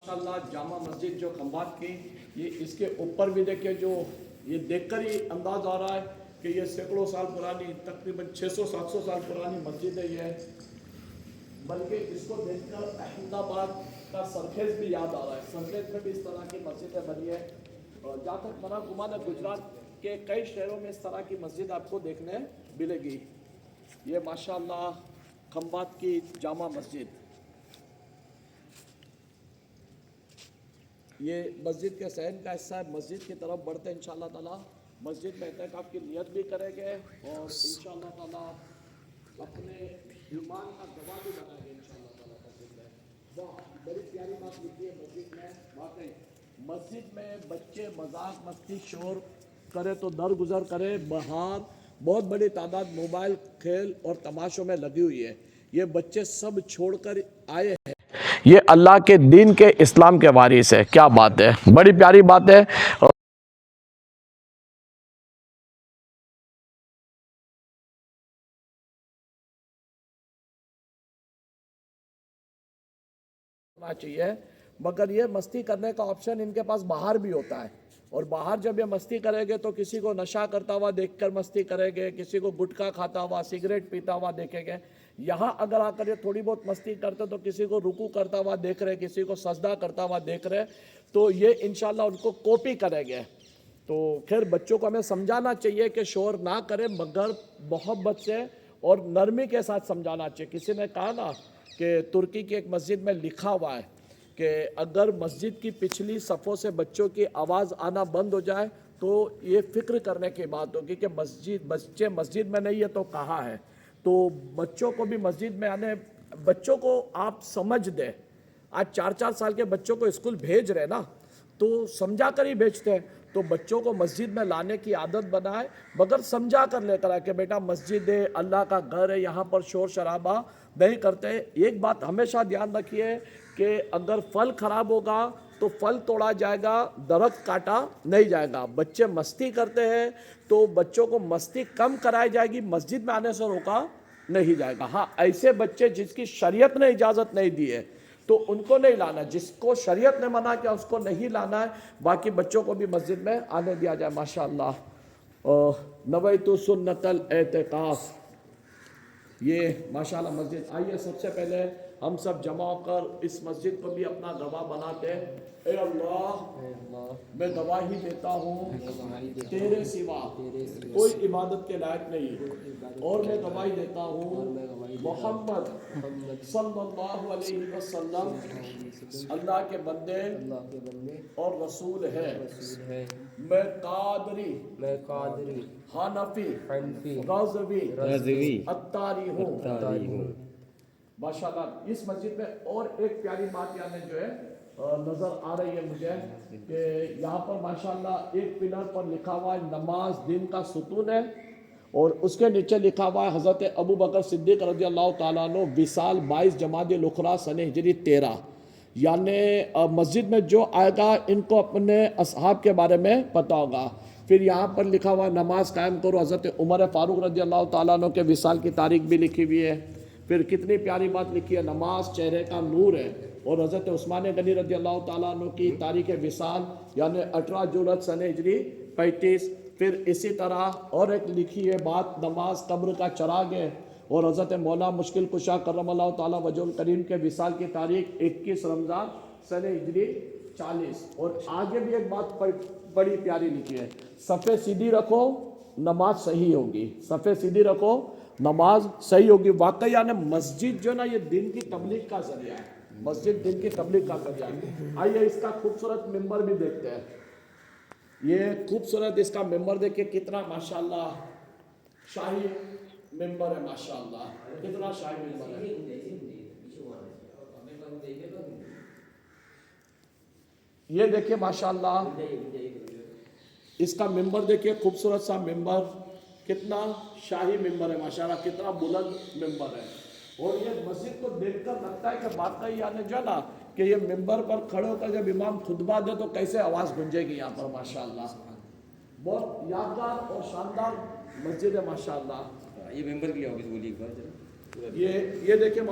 माशाल्लाह जामा मस्जिद जो खंबात की, ये इसके ऊपर भी देखिए, जो ये देखकर ही अंदाज आ रहा है कि ये सैकड़ों साल पुरानी, तकरीबन 600-700 साल पुरानी मस्जिद है ये। बल्कि इसको देखकर अहमदाबाद का सरखेज भी याद आ रहा है। सरखेज में भी इस तरह की मस्जिदें बनी है। और जहाँ तक मना गुमान है, गुजरात के कई शहरों में इस तरह की मस्जिद आपको देखने मिलेगी। ये माशाल्लाह खंबात की जामा मस्जिद, ये मस्जिद के सहन का हिस्सा है। मस्जिद की तरफ बढ़ते हैं इंशाअल्लाह ताला। मस्जिद में एहतिकाफ की नियत भी करेंगे और इंशाअल्लाह ताला अपने ईमान का गवाह भी बनाएंगे इंशाअल्लाह ताला मस्जिद में। वाह, बड़ी प्यारी बात लिखी है मस्जिद में। वाकई मस्जिद में बच्चे मजाक मस्ती शोर करे तो दर गुजर करे, बाहर बहुत बड़ी तादाद मोबाइल खेल और तमाशों में लगी हुई है। ये बच्चे सब छोड़कर आए हैं, ये अल्लाह के दीन के इस्लाम के वारिस है। क्या बात है, बड़ी प्यारी बात है। चाहिए, मगर ये मस्ती करने का ऑप्शन इनके पास बाहर भी होता है। और बाहर जब ये मस्ती करेंगे तो किसी को नशा करता हुआ देखकर मस्ती करेंगे, किसी को गुटखा खाता हुआ, सिगरेट पीता हुआ देखेंगे। यहाँ अगर आकर ये थोड़ी बहुत मस्ती करते तो किसी को रुकू करता हुआ देख रहे, किसी को सजदा करता हुआ देख रहे, तो ये इंशाल्लाह उनको कॉपी करेंगे। तो खैर बच्चों को हमें समझाना चाहिए कि शोर ना करें, मगर मोहब्बत से और नरमी के साथ समझाना चाहिए। किसी ने कहा ना कि तुर्की की एक मस्जिद में लिखा हुआ है कि अगर मस्जिद की पिछली सफ़ों से बच्चों की आवाज़ आना बंद हो जाए तो ये फ़िक्र करने की बात होगी कि बच्चे मस्जिद में नहीं है तो कहाँ है। तो बच्चों को भी मस्जिद में आने, बच्चों को आप समझ दें। आज 4-4 साल के बच्चों को स्कूल भेज रहे ना, तो समझा कर ही भेजते हैं। तो बच्चों को मस्जिद में लाने की आदत बनाए, मगर समझा कर लेकर आए कि बेटा मस्जिद है, अल्लाह का घर है, यहाँ पर शोर शराबा नहीं करते। एक बात हमेशा ध्यान रखिए कि अगर फल खराब होगा तो फल तोड़ा जाएगा, दरख्त काटा नहीं जाएगा। बच्चे मस्ती करते हैं तो बच्चों को मस्ती कम कराई जाएगी, मस्जिद में आने से रोका नहीं जाएगा। हाँ, ऐसे बच्चे जिसकी शरीयत ने इजाज़त नहीं दी है तो उनको नहीं लाना, जिसको शरीयत ने मना किया उसको नहीं लाना है। बाकी बच्चों को भी मस्जिद में आने दिया जाए। माशाअल्लाह नवैतु सुन्नतल एतिकाफ, ये माशाअल्लाह मस्जिद। आइए सबसे पहले हम सब जमा होकर इस मस्जिद को भी अपना गवाह बनाते हैं। ए अल्लाह, मैं गवाही देता हूँ तेरे सिवा कोई इबादत के लायक नहीं, और मैं गवाही देता हूँ मोहम्मद सल्लल्लाहु अलैहि वसल्लम अल्लाह के बंदे और रसूल है। मैं कादरी हानफी रज़वी अत्तारी हूँ। माशाअल्लाह इस मस्जिद में और एक प्यारी बात यानी जो है नज़र आ रही है मुझे कि यहाँ पर माशाअल्लाह एक पिलर पर लिखा हुआ है नमाज दिन का सुतून है, और उसके नीचे लिखा हुआ है हज़रत अबू बकर सिद्दीक़ रज़ी अल्लाह ताला अन्हु विसाल 22 जमादिल उखरा सन हिजरी 13। यानी मस्जिद में जो आएगा इनको अपने असहाब के बारे में पता होगा। फिर यहाँ पर लिखा हुआ नमाज कायम करो, हज़रत उमर फ़ारूक रज़ी अल्लाह ताला अन्हु के विसाल की तारीख भी लिखी हुई है। फिर कितनी प्यारी बात लिखी है, नमाज चेहरे का नूर है, और हज़रत उस्मान गनी रज़ी अल्लाह ताला अन्हु की तारीख़ विसाल यानी 18 जुलत सन हिजरी 35। फिर इसी तरह और एक लिखी है बात, नमाज कब्र का चराग है, और हज़रत मौला मुश्किल कुशा करमल्लाहु ताला वजहुल करीम के विसाल की तारीख 21 रमज़ान सन हिजरी 40। और आगे भी एक बात बड़ी प्यारी लिखी है, सफ़े सीधी रखो नमाज सही होगी, सफ़े सीधी रखो नमाज सही होगी। वाकई यानी मस्जिद जो ना ये दिन की तबलीग का जरिया है, मस्जिद दिन की तबलीग का जरिया है। आइए इसका खूबसूरत मिंबर भी देखते हैं। ये खूबसूरत इसका मिंबर देखिए, कितना माशाल्लाह शाही मिंबर है। माशाल्लाह कितना शाही मिंबर है। ये देखिए माशाल्लाह इसका मिंबर देखिए, खूबसूरत सा मिंबर, कितना शाही मिंबर है माशाल्लाह, कितना बुलंद मिंबर है। और ये मस्जिद को देखकर लगता है कि वाकई यानी जो ना कि ये मिंबर पर खड़े होकर जब इमाम खुतबा दे तो कैसे आवाज़ गूंजेगी यहाँ पर। माशाल्लाह बहुत यादगार और शानदार मस्जिद है माशाल्लाह। ये मिंबर की ऑफिस बोलिए एक बार जरा। ये देखिए